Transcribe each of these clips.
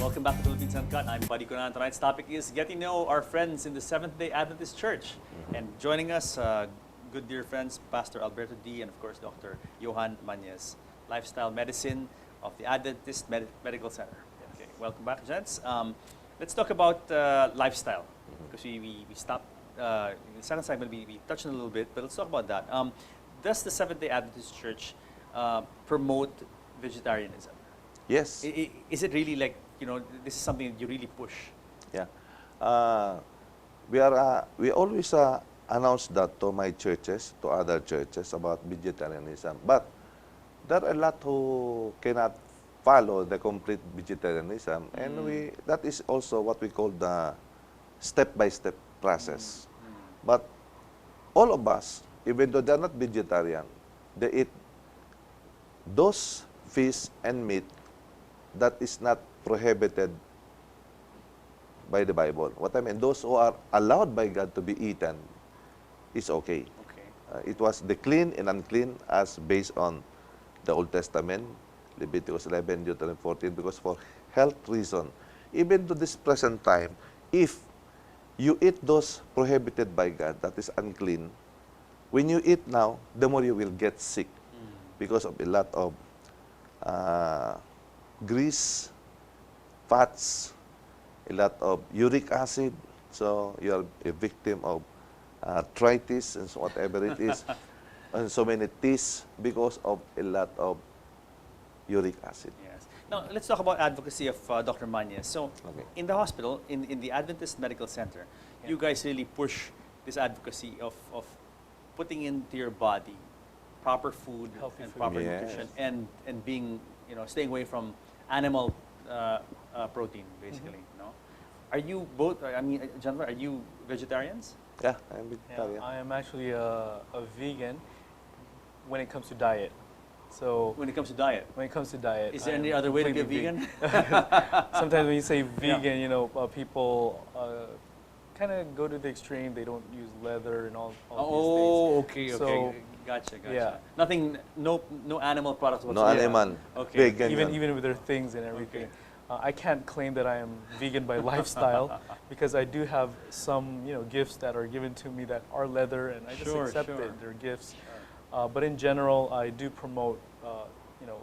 Welcome back to Philippines Uncut. I'm Buddy Conan. Tonight's topic is getting to know our friends in the Seventh-day Adventist Church. And joining us, good dear friends, Pastor Alberto D. and of course Dr. Johan Mañez, Lifestyle Medicine of the Adventist Medical Center. Okay, welcome back, gents. Let's talk about lifestyle, because we stopped, in the second segment we touched on a little bit, but let's talk about that. Does the Seventh-day Adventist Church promote vegetarianism? Yes. Is it really like, this is something that you really push? Yeah. We always announce that to my churches, to other churches about vegetarianism. But there are a lot who cannot follow the complete vegetarianism, and that is also what we call the step-by-step process. But all of us, even though they're not vegetarian, they eat those fish and meat that is not prohibited by the Bible. What I mean, those who are allowed by God to be eaten is okay. It was the clean and unclean as based on the Old Testament, Leviticus 11, Deuteronomy 14, because for health reason, even to this present time, if you eat those prohibited by God, that is unclean, when you eat now, the more you will get sick because of a lot of grease, fats, a lot of uric acid, so you're a victim of arthritis and so whatever it is, and so many teeth because of a lot of uric acid. Yes. Now, let's talk about advocacy of Dr. Mañez. So, in the hospital, in the Adventist Medical Center, you guys really push this advocacy of putting into your body proper food and proper nutrition, and being, staying away from animal protein, basically. No, are you both? I mean, gentlemen, are you vegetarians? Yeah, I'm vegetarian. Yeah, I am actually a vegan when it comes to diet. So When it comes to diet, is there any other way to be a vegan? Sometimes when you say vegan, people kind of go to the extreme. They don't use leather and all these things. Okay. So, Gotcha. yeah. Nothing, no animal products No whatsoever. animal. Okay. Vegan. even with their things and everything. I can't claim that I am vegan by lifestyle because I do have some, gifts that are given to me that are leather, and I just accept it. They're gifts. But in general, I do promote,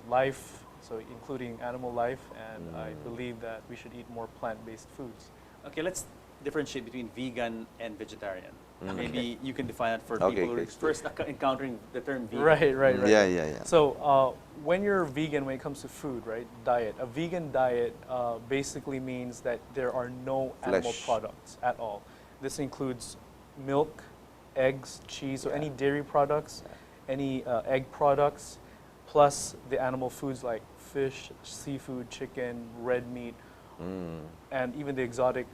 life, so including animal life, and I believe that we should eat more plant-based foods. Okay, let's differentiate between vegan and vegetarian. Maybe you can define that for people who are first encountering the term vegan. Right. Yeah. So when you're vegan, when it comes to food, right, diet, a vegan diet basically means that there are no animal products at all. This includes milk, eggs, cheese, so any dairy products, any egg products, plus the animal foods like fish, seafood, chicken, red meat, and even the exotic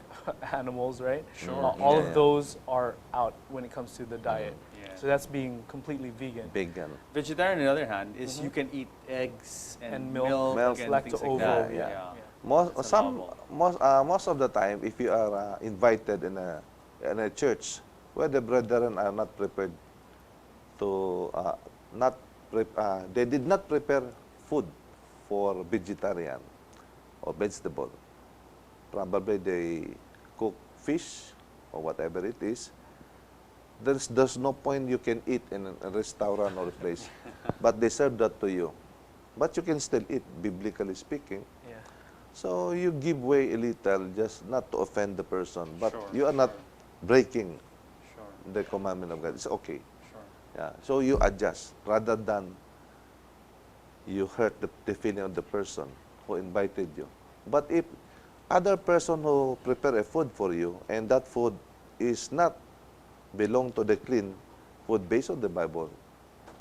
animals, right? All of those are out when it comes to the diet. So that's being completely vegan. Vegetarian, on the other hand, is you can eat eggs and milk and things lacto-ovo. like that. Yeah. Most of the time, if you are invited in a church where the brethren are not prepared to they did not prepare food for vegetarian or vegetable. Probably they cook fish or whatever it is. There's no point you can eat in a restaurant or a place, but they serve that to you. But you can still eat, biblically speaking. Yeah. So you give way a little, just not to offend the person, but you are not breaking the commandment of God. It's okay. Yeah. So you adjust rather than you hurt the feeling of the person who invited you. But if other person who prepare a food for you and that food is not belong to the clean food based on the Bible,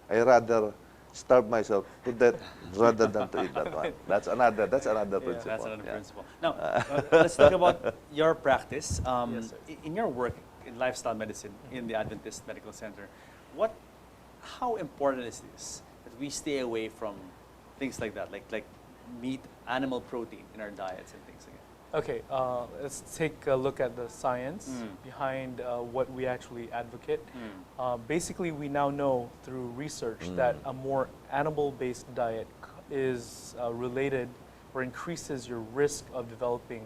I rather starve myself to death rather than to eat that one. That's another principle. That's another principle. Now, let's talk about your practice. Yes, sir. In your work in lifestyle medicine in the Adventist Medical Center, how important is this that we stay away from things like that, like meat, animal protein in our diets and things like that? Okay, let's take a look at the science behind what we actually advocate. Basically, we now know through research that a more animal-based diet is related or increases your risk of developing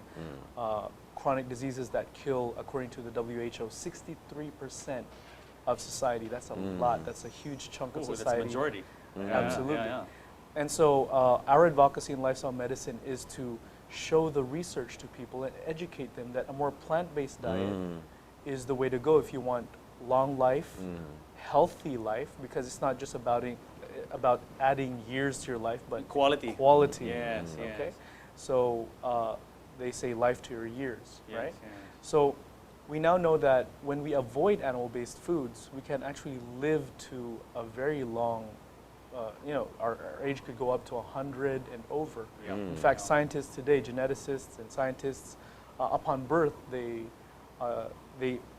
chronic diseases that kill, according to the WHO, 63% of society. That's a lot. That's a huge chunk of Ooh, that's society. a majority. Absolutely. Yeah. And so our advocacy in lifestyle medicine is to show the research to people and educate them that a more plant-based diet is the way to go if you want long life, healthy life, because it's not just about adding years to your life, but Quality. quality. Yes, yes. Okay. So they say life to your years, Yes, right? yes. So we now know that when we avoid animal-based foods, we can actually live to a very long, our age could go up to 100 and over. Yeah. In fact, scientists today, geneticists and scientists, upon birth, they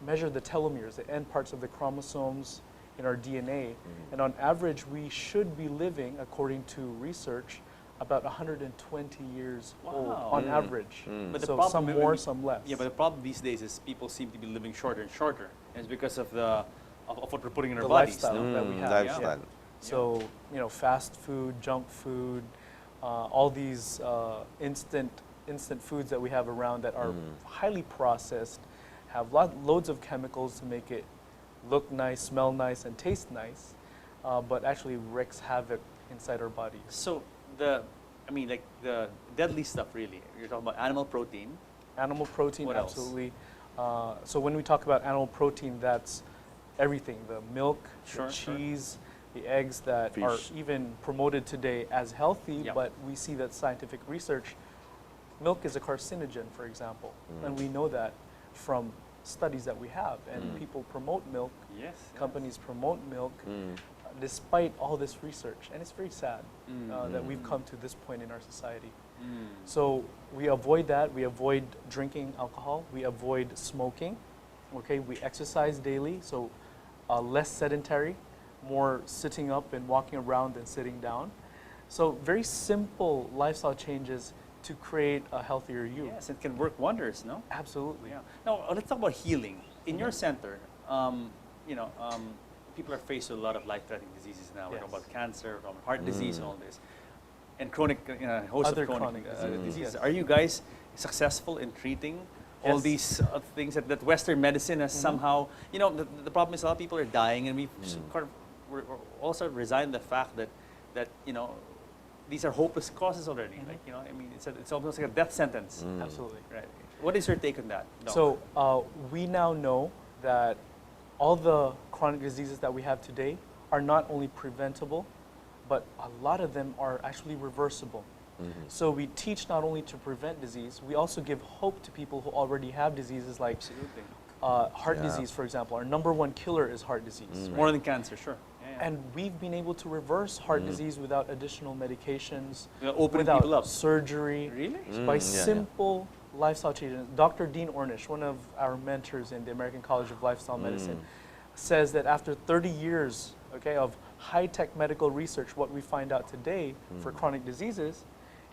measure the telomeres, the end parts of the chromosomes in our DNA. And on average, we should be living, according to research, about 120 years old on average. But the So problem some when more, we- some less. Yeah, but the problem these days is people seem to be living shorter and shorter. And it's because of what we're putting in our The bodies. lifestyle no? that we have. Lifestyle. So, fast food, junk food, all these instant foods that we have around that are highly processed, have loads of chemicals to make it look nice, smell nice, and taste nice, but actually wreaks havoc inside our bodies. So the deadly stuff really. You're talking about animal protein. Animal protein, What else? absolutely. So when we talk about animal protein, that's everything: the milk, Sure, the sure. cheese, the eggs that are Fish. even promoted today as healthy, Yep. but we see that scientific research, milk is a carcinogen, for example, and we know that from studies that we have, and people promote milk, Yes. companies promote milk, despite all this research, and it's very sad that we've come to this point in our society. So we avoid that. We avoid drinking alcohol. We avoid smoking. Okay, we exercise daily, so less sedentary, more sitting up and walking around than sitting down. So very simple lifestyle changes to create a healthier you. Yes, it can work wonders, no? Absolutely. Yeah. Now let's talk about healing. In your center, people are faced with a lot of life-threatening diseases now. We're Yes. talking about cancer, we're talking about heart disease, and all this, and chronic, host Other of chronic chronic diseases. diseases. Yes. Are you guys successful in treating all Yes. these things that Western medicine has somehow? The problem is a lot of people are dying, and we're also resigned to the fact that these are hopeless causes already. It's almost like a death sentence. Absolutely. Right. What is your take on that? Doc? So we now know that all the chronic diseases that we have today are not only preventable, but a lot of them are actually reversible. So we teach not only to prevent disease, we also give hope to people who already have diseases like absolutely. heart disease, for example. Our number one killer is heart disease. More than cancer, sure. Yeah. And we've been able to reverse heart disease without additional medications, Without opening without people up. surgery, Really? by Yeah, simple lifestyle changes. Dr. Dean Ornish, one of our mentors in the American College of Lifestyle Medicine, says that after 30 years of high-tech medical research, what we find out today for chronic diseases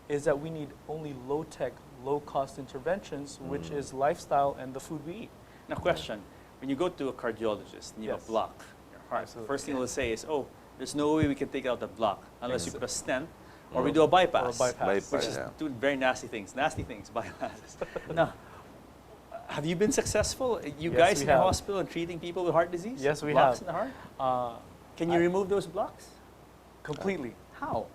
is that we need only low-tech, low-cost interventions, which is lifestyle and the food we eat. Now, question: when you go to a cardiologist and you have Yes. a block in your heart, Absolutely. first thing they'll say is, "Oh, there's no way we can take out the block unless you Yes. put a stent or we do a bypass." Or a bypass. Bypass, Which is yeah. two very nasty things, bypasses. Now, have you been successful, you Yes, guys we in the have. hospital, in treating people with heart disease? Yes, we blocks have. in the heart? Uh, Can you remove those blocks? completely. How?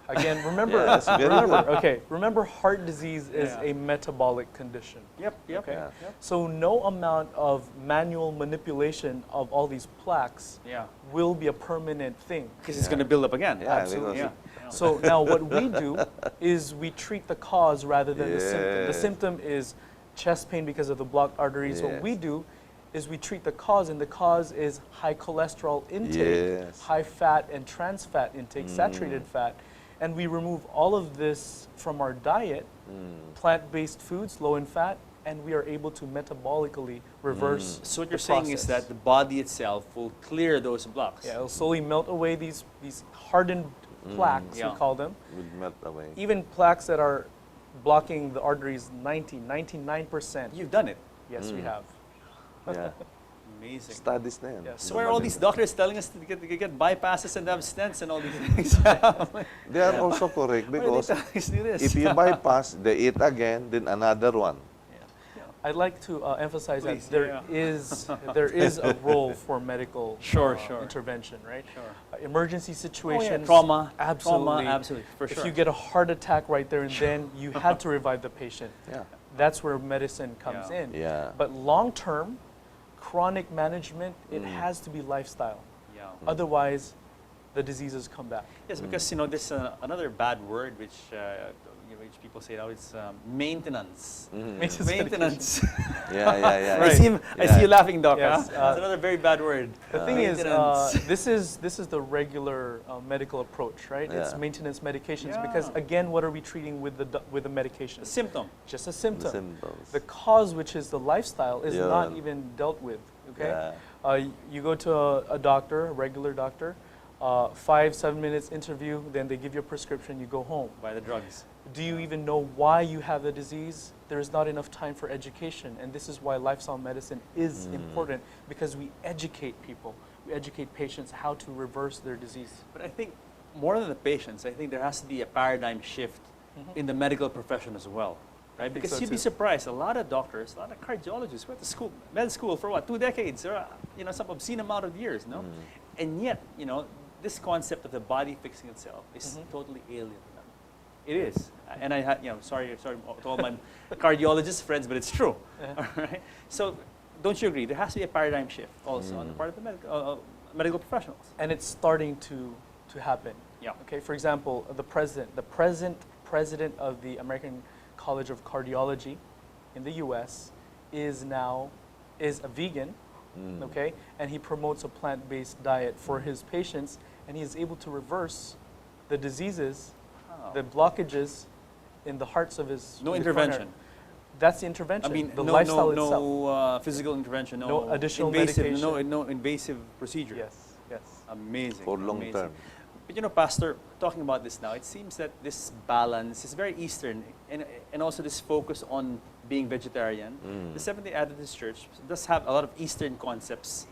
Again, remember, Yeah, that's very remember heart disease is Yeah. a metabolic condition. Yep. Okay. Yeah. So no amount of manual manipulation of all these plaques Yeah. will be a permanent thing. Because it's going to build up again. Yeah, Absolutely. Yeah. So now what we do is we treat the cause rather than the symptom. The Yeah. symptom is chest pain because of the blocked arteries. What Yes. we do is we treat the cause, and the cause is high cholesterol intake, Yes. high fat and trans fat intake, saturated fat. And we remove all of this from our diet, plant-based foods, low in fat, and we are able to metabolically reverse So what the you're saying is process. that the body itself will clear those blocks. Yeah, it'll slowly melt away these hardened plaques, Yeah. we call them. Will melt away. Even plaques that are blocking the arteries 99%. You've done it. Yes, we have. Yeah. Amazing. Studies na yan. Yes. So why are all these doctors telling us to get bypasses and have stents and all these things? They are also correct Why are they because telling us to do this? if you bypass, they eat again, then another one. I'd like to emphasize Please, that there is a role for medical Sure. intervention, right? Sure. Emergency Oh, situations, yeah. Trauma, absolutely, for If sure. you get a heart attack right there and then, you had to revive the patient. Yeah. That's where medicine comes Yeah. in. Yeah. But long term, chronic management, it has to be lifestyle. Yeah. Otherwise, the diseases come back. Yes, because this another bad word which which people say now is maintenance. Maintenance. Yeah. I see you laughing, Doc. Yes, Huh? That's another very bad word. The thing is, Maintenance. this is the regular medical approach, right? It's Yeah. maintenance medications Yeah. because again, what are we treating with the medication? The symptom. Just a symptom. Symptoms. The cause, which is the lifestyle, is Yeah. not even dealt with. Okay, Yeah. You go to a doctor, a regular doctor, 5-7 minutes interview, then they give you a prescription, you go home. By the drugs. Do you even know why you have the disease? There is not enough time for education, and this is why lifestyle medicine is important, because we educate people, we educate patients how to reverse their disease. But I think more than the patients, I think there has to be a paradigm shift in the medical profession as well. Right? think Because so you'd be too. surprised, a lot of doctors, a lot of cardiologists went to school, med school for what, 2 decades, or some obscene amount of years, no? And yet, this concept of the body fixing itself is totally alien to them. It is. And I had, sorry to all my cardiologist friends, but it's true. All right? So, don't you agree? There has to be a paradigm shift also on the part of the medical professionals. And it's starting to happen. Yeah. Okay, for example, the present president of the American College of Cardiology in the U.S. is a vegan, okay, and he promotes a plant-based diet for his patients, and he is able to reverse the diseases, the blockages in the hearts of his No the intervention. coronary. That's the intervention. I mean, the lifestyle itself. no physical intervention, No additional invasive, medication. no invasive procedure. Yes. Amazing. For long amazing. term. But Pastor, talking about this now, it seems that this balance is very Eastern, and also this focus on being vegetarian. The Seventh-day Adventist Church does have a lot of Eastern concepts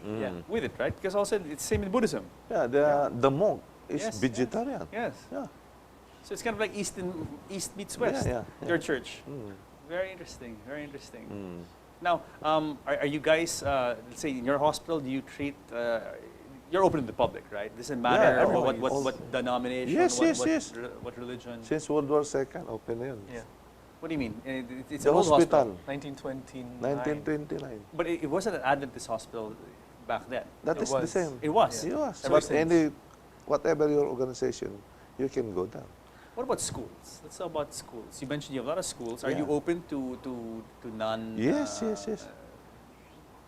with it, right? Because also it's same in Buddhism. Yeah, the monk is Yes, vegetarian. Yes. Yeah. So it's kind of like East meets West. Yeah. Your church. Very interesting. Very interesting. Now, are you guys, let's say in your hospital, do you treat? You're open to the public, right? Doesn't matter everyone what denomination, Yes, what religion. Since World War II, open na yun. Yeah. What do you mean? It's The an old hospital, 1929. 1929. But it wasn't an Adventist hospital back then. That It is the was. same. It was. It was. Ever But since. whatever your organization, you can go down. What about schools? Let's talk about schools. You mentioned you have a lot of schools. Are Yeah. you open to non Yes.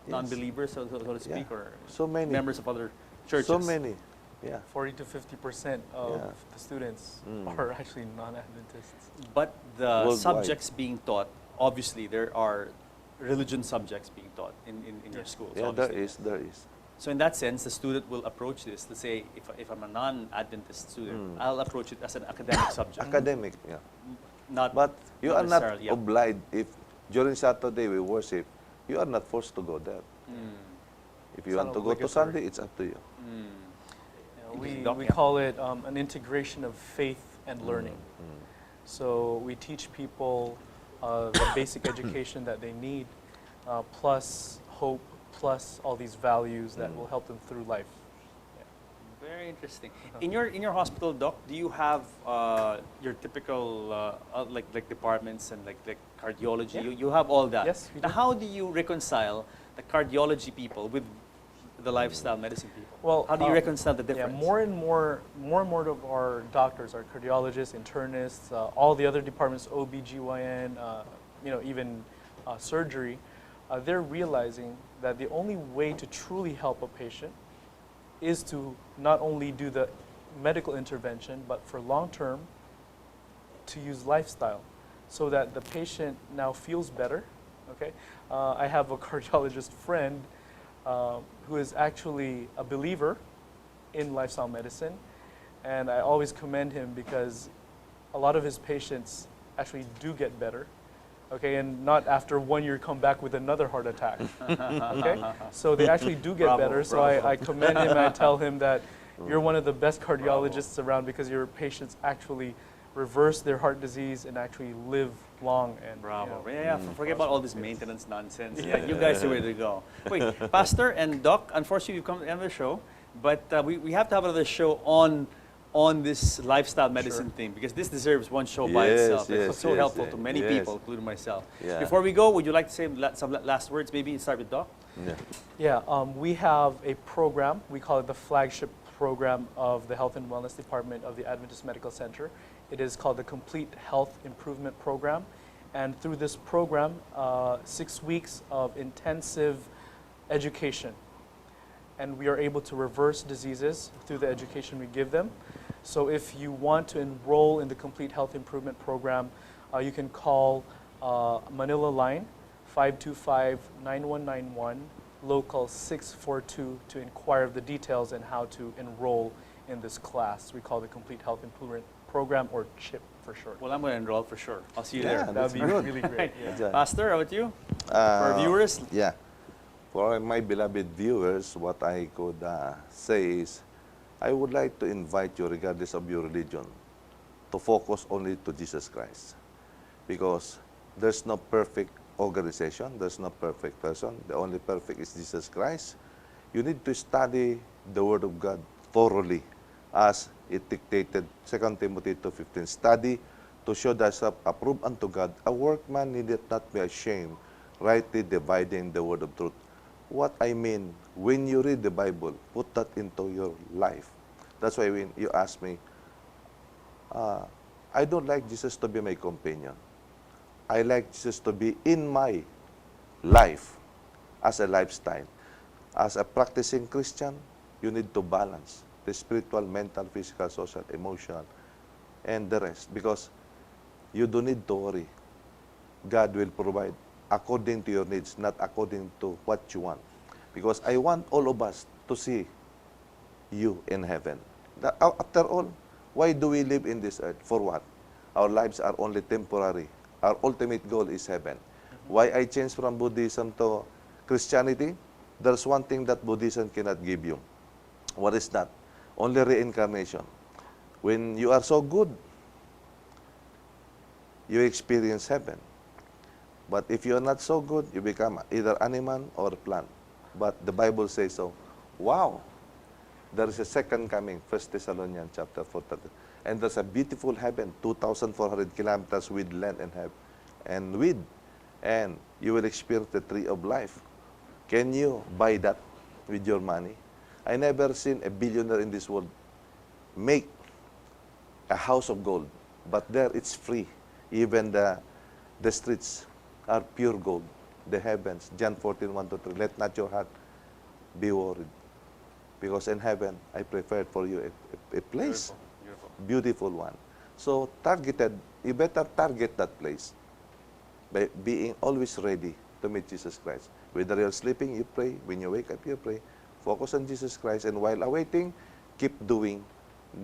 non-believers, so to speak, or So many. members of other churches? So many. Yeah. 40 to 50% of Yeah. the students Mm. are actually non-Adventists. But the Worldwide. subjects being taught, obviously, there are religion subjects being taught in your schools. Yeah, there obviously. is. There is. So in that sense, the student will approach this. Let's say, if I'm a non-Adventist student, I'll approach it as an academic subject, Academic, yeah. not. But you are not necessarily, yeah. obliged if during Saturday we worship, you are not forced to go there. If you It's want not to go to obligatory. Sunday, it's up to you. We Doc, yeah. call it an integration of faith and learning. So we teach people the basic education that they need, plus hope, plus all these values that will help them through life. Very interesting. In your hospital, Doc, do you have your typical like departments and like cardiology? Yeah. You have all that. Yes, we Now, do. how do you reconcile the cardiology people with the lifestyle medicine people? Well, How do you reconcile the difference? Yeah, more and more of our doctors, our cardiologists, internists, all the other departments, OBGYN, even surgery, they're realizing that the only way to truly help a patient is to not only do the medical intervention, but for long term, to use lifestyle so that the patient now feels better. Okay, I have a cardiologist friend who is actually a believer in lifestyle medicine, and I always commend him because a lot of his patients actually do get better okay, and not after 1 year come back with another heart attack. Okay, so they actually do get Bravo, better. So bravo. I commend him and I tell him that you're one of the best cardiologists around because your patients actually reverse their heart disease and actually live long. And Bravo. you know, Yeah, forget about all this maintenance nonsense. Yeah, you guys are ready to go. Wait, Pastor and Doc, unfortunately, you've come to the end of the show, but we have to have another show on this lifestyle medicine thing because this deserves one show by Yes, itself. It's yes, so yes, helpful yes, to many yes. people, including myself. Yeah. Before we go, would you like to say some last words? Maybe start with Doc. Yeah. Yeah, we have a program. We call it the flagship program of the Health and Wellness Department of the Adventist Medical Center. It is called the Complete Health Improvement Program. And through this program, 6 weeks of intensive education. And we are able to reverse diseases through the education we give them. So if you want to enroll in the Complete Health Improvement Program, you can call Manila line 525-9191, local 642 to inquire of the details and how to enroll in this class. We call the Complete Health Improvement Program, or CHIP for short. Well, I'm going to enroll for sure. I'll see you Yeah, there. That would be good. really great. Yeah. Yeah. Pastor, how about you? For Uh, our viewers? Yeah. For my beloved viewers, what I could say is, I would like to invite you, regardless of your religion, to focus only to Jesus Christ. Because there's no perfect organization, there's no perfect person. The only perfect is Jesus Christ. You need to study the Word of God thoroughly, as it dictated 2 Timothy 2:15. Study to show thyself approved unto God, a workman needeth not be ashamed, rightly dividing the word of truth. What I mean, when you read the Bible, put that into your life. That's why when you ask me, I don't like Jesus to be my companion. I like Jesus to be in my life as a lifestyle. As a practicing Christian, you need to balance the spiritual, mental, physical, social, emotional, and the rest. Because you don't need to worry. God will provide according to your needs, not according to what you want. Because I want all of us to see you in heaven. After all, why do we live in this earth? For what? Our lives are only temporary. Our ultimate goal is heaven. Why I changed from Buddhism to Christianity? There's one thing that Buddhism cannot give you. What is that? Only reincarnation. When you are so good, you experience heaven. But if you are not so good, you become either animal or plant. But the Bible says so. Wow! There is a second coming, 1 Thessalonians chapter 4. And there's a beautiful heaven, 2,400 kilometers with land and heaven. And you will experience the tree of life. Can you buy that with your money? I never seen a billionaire in this world make a house of gold. But there it's free. Even the streets are pure gold. The heavens, John 14:1-3. Let not your heart be worried. Because in heaven, I prepared for you a place. Beautiful. Beautiful one. So you better target that place by being always ready to meet Jesus Christ. Whether you're sleeping, you pray. When you wake up, you pray. Focus on Jesus Christ. And while awaiting, keep doing.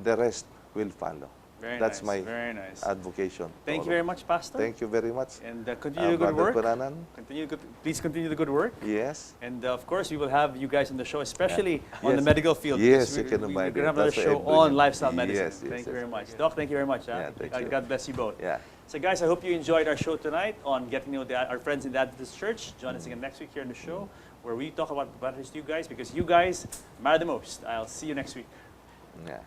The rest will follow. That's my advocation. Thank you very much, Pastor. Thank you very much. And continue the good work. Puranan. Please continue the good work. Yes. And of course, we will have you guys on the show, especially on Yes. the medical field. Yes, because you can we're invite going to have me. another That's why show I'm doing on it. lifestyle medicine. Yes, yes, Thank you yes. very much. Doc, thank you very much. Yeah, thank you. God bless you both. Yeah. So guys, I hope you enjoyed our show tonight on getting to know our friends in the Adventist Church. Join us again next week here on the show where we talk about what matters to you guys because you guys matter the most. I'll see you next week. Yeah.